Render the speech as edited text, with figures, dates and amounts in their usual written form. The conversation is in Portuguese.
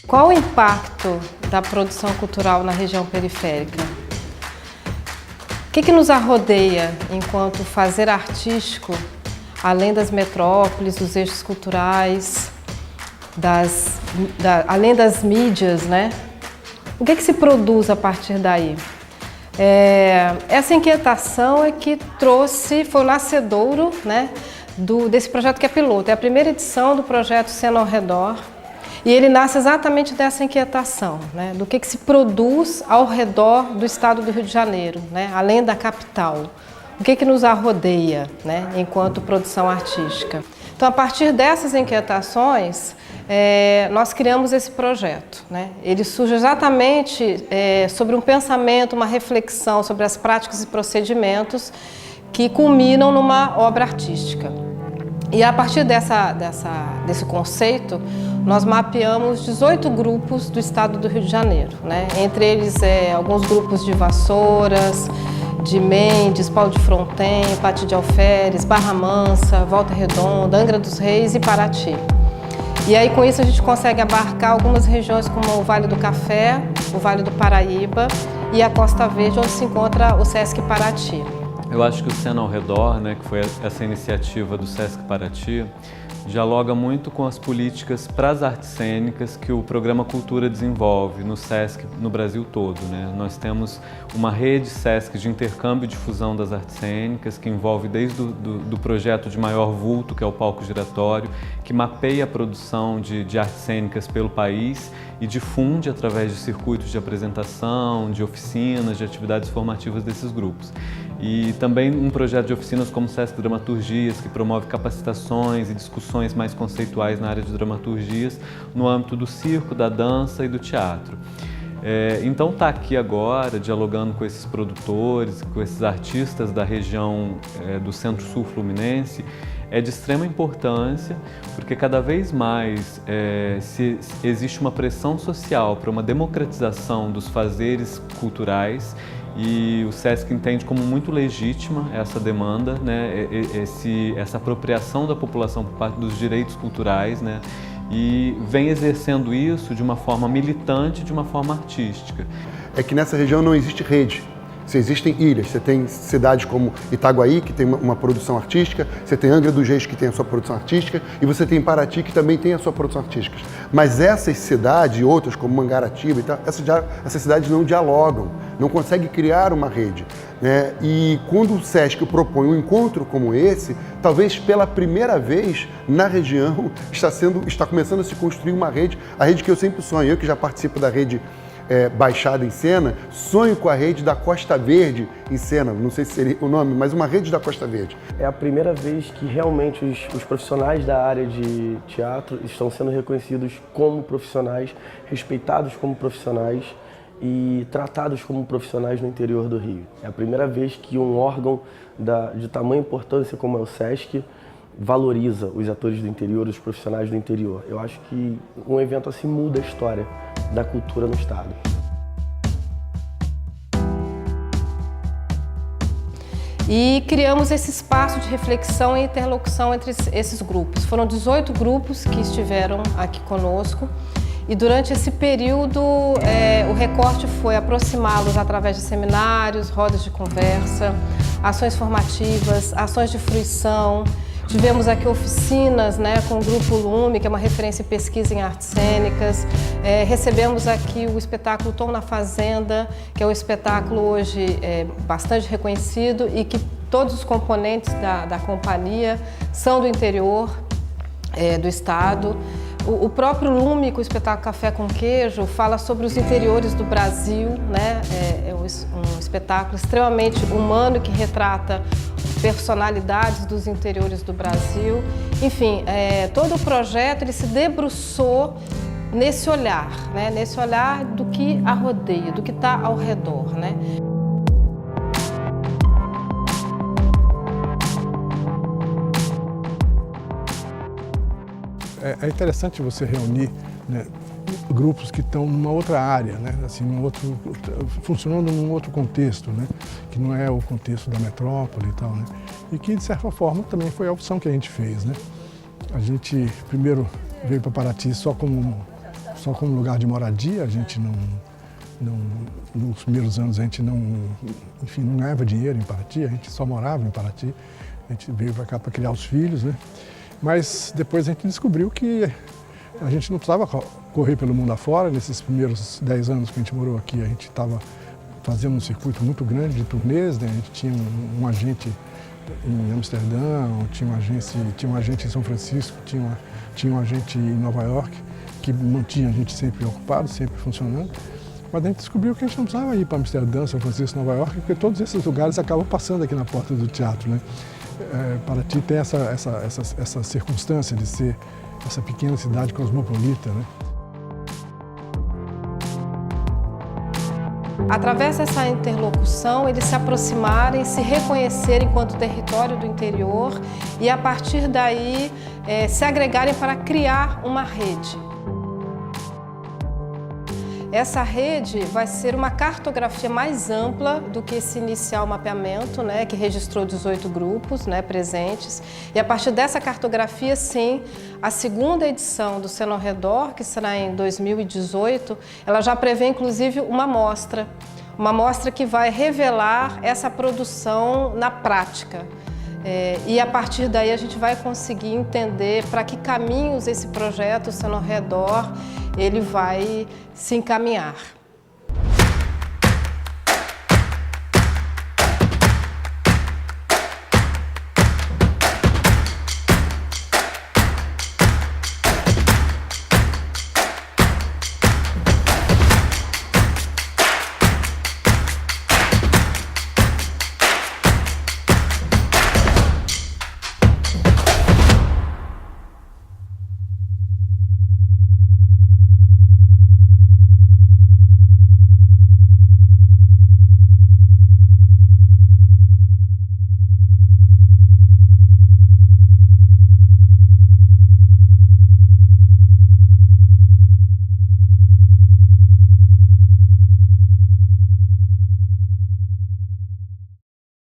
Qual o impacto da produção cultural na região periférica? O que nos arrodeia enquanto fazer artístico, além das metrópoles, dos eixos culturais, além das mídias, né? O que se produz a partir daí? Essa inquietação é que foi o nascedouro, né, desse projeto que é piloto. É a primeira edição do projeto Cena ao Redor. E ele nasce exatamente dessa inquietação, né, do que se produz ao redor do estado do Rio de Janeiro, né, além da capital. O que nos arrodeia, né, enquanto produção artística. Então, a partir dessas inquietações, nós criamos esse projeto, né. Ele surge exatamente sobre um pensamento, uma reflexão sobre as práticas e procedimentos que culminam numa obra artística. E a partir desse conceito, nós mapeamos 18 grupos do estado do Rio de Janeiro, né? Entre eles, alguns grupos de Vassouras, de Mendes, Pau de Fronten, Pati de Alferes, Barra Mansa, Volta Redonda, Angra dos Reis e Paraty. E aí, com isso, a gente consegue abarcar algumas regiões como o Vale do Café, o Vale do Paraíba e a Costa Verde, onde se encontra o Sesc Paraty. Eu acho que o Cena ao Redor, né, que foi essa iniciativa do Sesc Paraty, dialoga muito com as políticas para as artes cênicas que o Programa Cultura desenvolve no Sesc no Brasil todo, né? Nós temos uma rede Sesc de intercâmbio e difusão das artes cênicas que envolve desde do projeto de maior vulto, que é o Palco Giratório, que mapeia a produção de artes cênicas pelo país e difunde através de circuitos de apresentação, de oficinas, de atividades formativas desses grupos. E também um projeto de oficinas como o Sesc Dramaturgias, que promove capacitações e discussões mais conceituais na área de dramaturgias no âmbito do circo, da dança e do teatro. Então estar aqui agora, dialogando com esses produtores, com esses artistas da região do Centro-Sul Fluminense, é de extrema importância, porque cada vez mais existe uma pressão social para uma democratização dos fazeres culturais e o Sesc entende como muito legítima essa demanda, né, essa apropriação da população por parte dos direitos culturais, né, e vem exercendo isso de uma forma militante, de uma forma artística. É que nessa região não existe rede. Você existem ilhas, você tem cidades como Itaguaí, que tem uma produção artística, você tem Angra dos Reis, que tem a sua produção artística, e você tem Paraty, que também tem a sua produção artística. Mas essas cidades e outras, como Mangaratiba e tal, essas cidades não dialogam, não conseguem criar uma rede, né? E quando o Sesc propõe um encontro como esse, talvez pela primeira vez na região está começando a se construir uma rede, a rede que eu sempre sonho, eu que já participo da rede Baixada em Cena, sonho com a rede da Costa Verde em Cena, não sei se seria o nome, mas uma rede da Costa Verde. É a primeira vez que realmente os profissionais da área de teatro estão sendo reconhecidos como profissionais, respeitados como profissionais e tratados como profissionais no interior do Rio. É a primeira vez que um órgão de tamanha importância como é o Sesc valoriza os atores do interior, os profissionais do interior. Eu acho que um evento assim muda a história da cultura no estado. E criamos esse espaço de reflexão e interlocução entre esses grupos. Foram 18 grupos que estiveram aqui conosco e durante esse período o recorte foi aproximá-los através de seminários, rodas de conversa, ações formativas, ações de fruição. Tivemos aqui oficinas, né, com o Grupo Lume, que é uma referência em pesquisa em artes cênicas. Recebemos aqui o espetáculo Tom na Fazenda, que é um espetáculo hoje bastante reconhecido e que todos os componentes da companhia são do interior do estado. O próprio Lume, com o espetáculo Café com Queijo, fala sobre os interiores do Brasil, né? É um espetáculo extremamente humano que retrata personalidades dos interiores do Brasil. Enfim, todo o projeto ele se debruçou nesse olhar, né? Nesse olhar do que a rodeia, do que está ao redor, né? É interessante você reunir, né, grupos que estão numa outra área, né, assim, funcionando num outro contexto, né, que não é o contexto da metrópole e tal, né, e que de certa forma também foi a opção que a gente fez, né. A gente primeiro veio para Paraty só como lugar de moradia, a gente nos primeiros anos a gente não ganhava dinheiro em Paraty, a gente só morava em Paraty, a gente veio para cá para criar os filhos, né. Mas depois a gente descobriu que a gente não precisava correr pelo mundo afora. Nesses primeiros 10 anos que a gente morou aqui, a gente estava fazendo um circuito muito grande de turnês, né? A gente tinha um agente em Amsterdã, tinha um agente em São Francisco, tinha um agente em Nova York, que mantinha a gente sempre ocupado, sempre funcionando. Mas a gente descobriu que a gente não precisava ir para Amsterdã, São Francisco, Nova York, porque todos esses lugares acabam passando aqui na porta do teatro, né? Paraty tem essa circunstância de ser essa pequena cidade cosmopolita, né? Através dessa interlocução, eles se aproximarem, se reconhecerem enquanto território do interior e, a partir daí, se agregarem para criar uma rede. Essa rede vai ser uma cartografia mais ampla do que esse inicial mapeamento, né, que registrou 18 grupos, né, presentes. E a partir dessa cartografia, sim, a segunda edição do Cena ao Redor, que será em 2018, ela já prevê inclusive uma mostra que vai revelar essa produção na prática. E a partir daí a gente vai conseguir entender para que caminhos esse projeto Cena ao Redor ele vai se encaminhar.